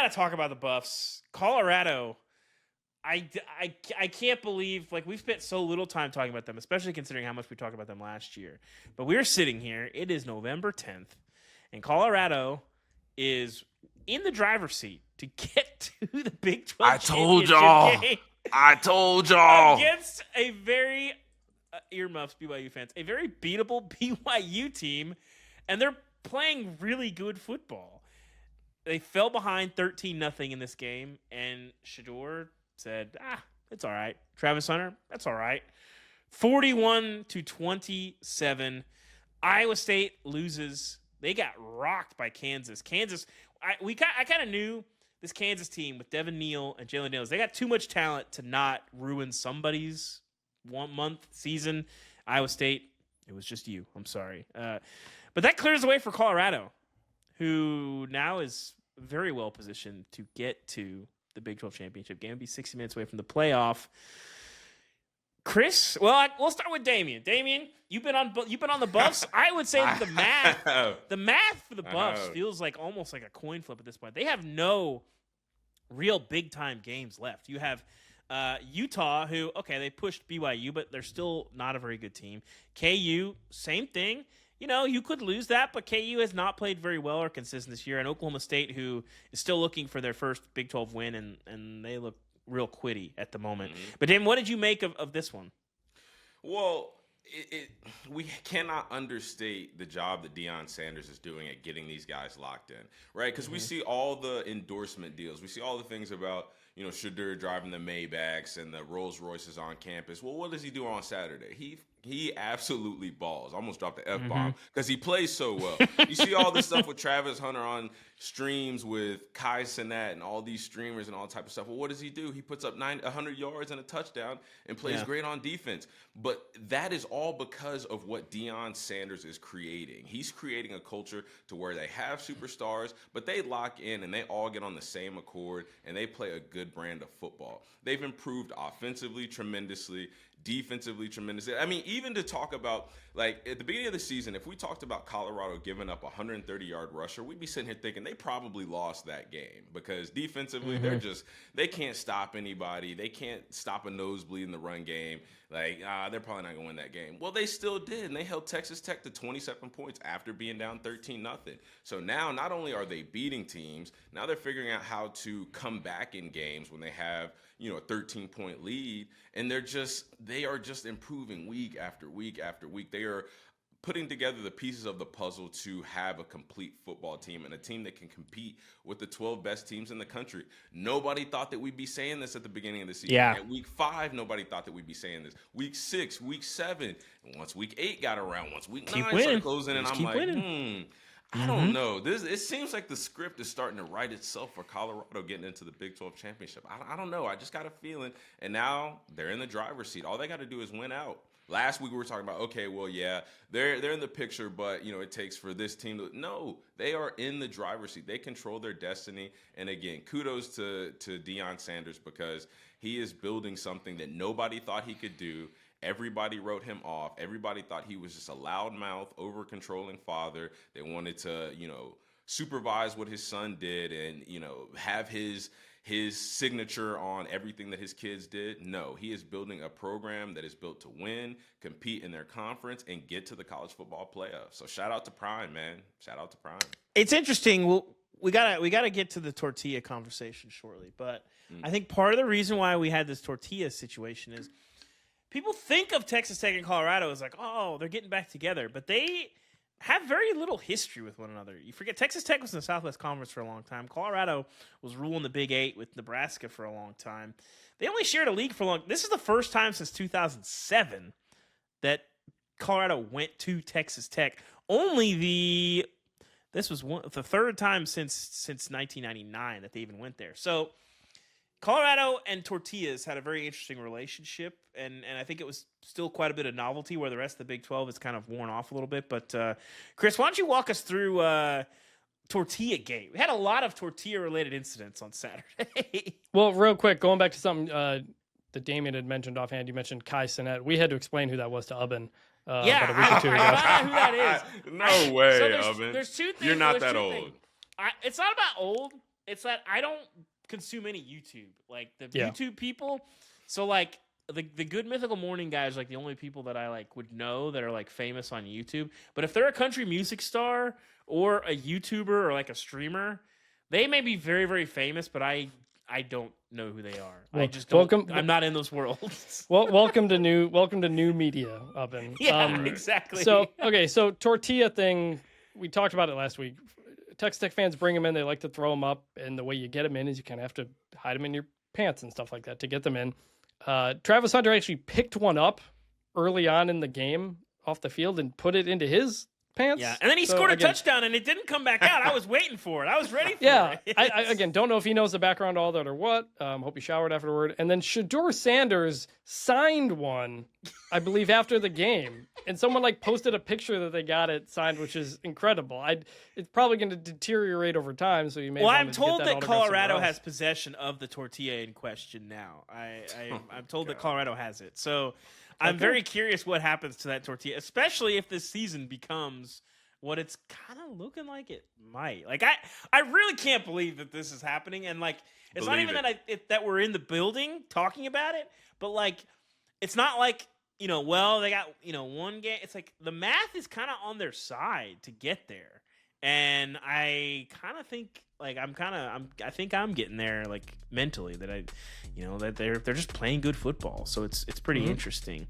got to talk about the Buffs. Colorado, I can't believe, like, we've spent so little time talking about them, especially considering how much we talked about them last year. But we're sitting here. It is November 10th, and Colorado is in the driver's seat to get to the Big 12 championship game. I told y'all. Against a very, earmuffs, BYU fans, a very beatable BYU team, and they're playing really good football. They fell behind 13-0 in this game, and Shedeur said, it's all right. Travis Hunter, that's all right. 41-27. Iowa State loses. They got rocked by Kansas. I kind of knew this Kansas team with Devin Neal and Jalen Daniels, they got too much talent to not ruin somebody's 1 month season. Iowa State, it was just you. I'm sorry. But that clears the way for Colorado, who now is very well positioned to get to the Big 12 championship game. Be 60 minutes away from the playoff. Chris, we'll start with Damien. Damien, you've been on the Buffs. I would say that the math for the Buffs feels like almost like a coin flip at this point. They have no real big time games left. You have Utah, who, okay, they pushed BYU, but they're still not a very good team. KU, same thing. You know, you could lose that, but KU has not played very well or consistent this year. And Oklahoma State, who is still looking for their first Big 12 win, and they look real quitty at the moment. Mm-hmm. But, Damon, what did you make of this one? Well, we cannot understate the job that Deion Sanders is doing at getting these guys locked in, right? Because we see all the endorsement deals. We see all the things about, Shedeur driving the Maybachs and the Rolls Royces on campus. Well, what does he do on Saturday? He absolutely balls. Almost dropped the F-bomb because he plays so well. You see all this stuff with Travis Hunter on streams with Kai Cenat and all these streamers and all type of stuff. Well, what does he do? He puts up 100 yards and a touchdown and plays great on defense. But that is all because of what Deion Sanders is creating. He's creating a culture to where they have superstars, but they lock in and they all get on the same accord and they play a good brand of football. They've improved offensively tremendously, defensively tremendously. I mean, even to talk about, like, at the beginning of the season, if we talked about Colorado giving up a 130-yard rusher, we'd be sitting here thinking they probably lost that game because defensively they can't stop anybody. They can't stop a nosebleed in the run game. Like, they're probably not going to win that game. Well, they still did, and they held Texas Tech to 27 points after being down 13-0. So now not only are they beating teams, now they're figuring out how to come back in games when they have, a 13-point lead, and they are just improving week after week after week. They are putting together the pieces of the puzzle to have a complete football team and a team that can compete with the 12 best teams in the country. Nobody thought that we'd be saying this at the beginning of the season. Yeah. At week 5, nobody thought that we'd be saying this. Week 6, week 7, and once week 8 got around, once week 9 started closing, and I'm like, I don't know. It seems like the script is starting to write itself for Colorado getting into the Big 12 championship. I don't know. I just got a feeling. And now they're in the driver's seat. All they got to do is win out. Last week we were talking about, okay, well, yeah, they're in the picture, but, it takes for this team to – no, they are in the driver's seat. They control their destiny. And, again, kudos to Deion Sanders because he is building something that nobody thought he could do. Everybody wrote him off. Everybody thought he was just a loudmouth, over-controlling father that wanted to, supervise what his son did and, have his signature on everything that his kids did. No, he is building a program that is built to win, compete in their conference, and get to the college football playoffs. So shout out to Prime, man. Shout out to Prime. It's interesting. We gotta get to the tortilla conversation shortly, but I think part of the reason why we had this tortilla situation is people think of Texas Tech and Colorado as like, oh, they're getting back together, but they have very little history with one another. You forget Texas Tech was in the Southwest Conference for a long time. Colorado was ruling the Big 8 with Nebraska for a long time. They only shared a league for long. This is the first time since 2007 that Colorado went to Texas Tech. This was the third time since 1999 that they even went there. So Colorado and tortillas had a very interesting relationship, and I think it was still quite a bit of novelty where the rest of the Big 12 is kind of worn off a little bit. But, Chris, why don't you walk us through Tortilla Gate? We had a lot of tortilla-related incidents on Saturday. Well, real quick, going back to something that Damien had mentioned offhand, you mentioned Kai Cenat. We had to explain who that was to Ubben about a week or two ago. I don't know who that is. No way, so Ubben. There's two things. You're not that old. It's not about old. it's that I don't consume any YouTube. Like the YouTube people, so like the Good Mythical Morning guys, like the only people that I like would know that are like famous on YouTube. But if they're a country music star or a YouTuber or like a streamer, they may be very, very famous, but I don't know who they are. Well, I just don't. I'm not in those worlds. Well, welcome to new media, Ubben. Yeah, exactly. So tortilla thing, we talked about it last week. Texas Tech fans bring them in. They like to throw them up, and the way you get them in is you kind of have to hide them in your pants and stuff like that to get them in. Travis Hunter actually picked one up early on in the game off the field and put it into his pants. Yeah, and then he scored a touchdown, and it didn't come back out. I was waiting for it. I was ready for it. I again don't know if he knows the background to all that or what. Hope he showered afterward. And then Shedeur Sanders signed one, I believe, after the game, and someone like posted a picture that they got it signed, which is incredible. It's probably going to deteriorate over time, so you may. Well, I'm told that Colorado has possession of the tortilla in question now. I'm told that Colorado has it, so. I'm very curious what happens to that tortilla, especially if this season becomes what it's kind of looking like it might. Like I really can't believe that this is happening, and like it's not even that we're in the building talking about it, but like it's not like they got one game. It's like the math is kind of on their side to get there, and I kind of think like I think I'm getting there like mentally that that they're just playing good football. So it's pretty interesting.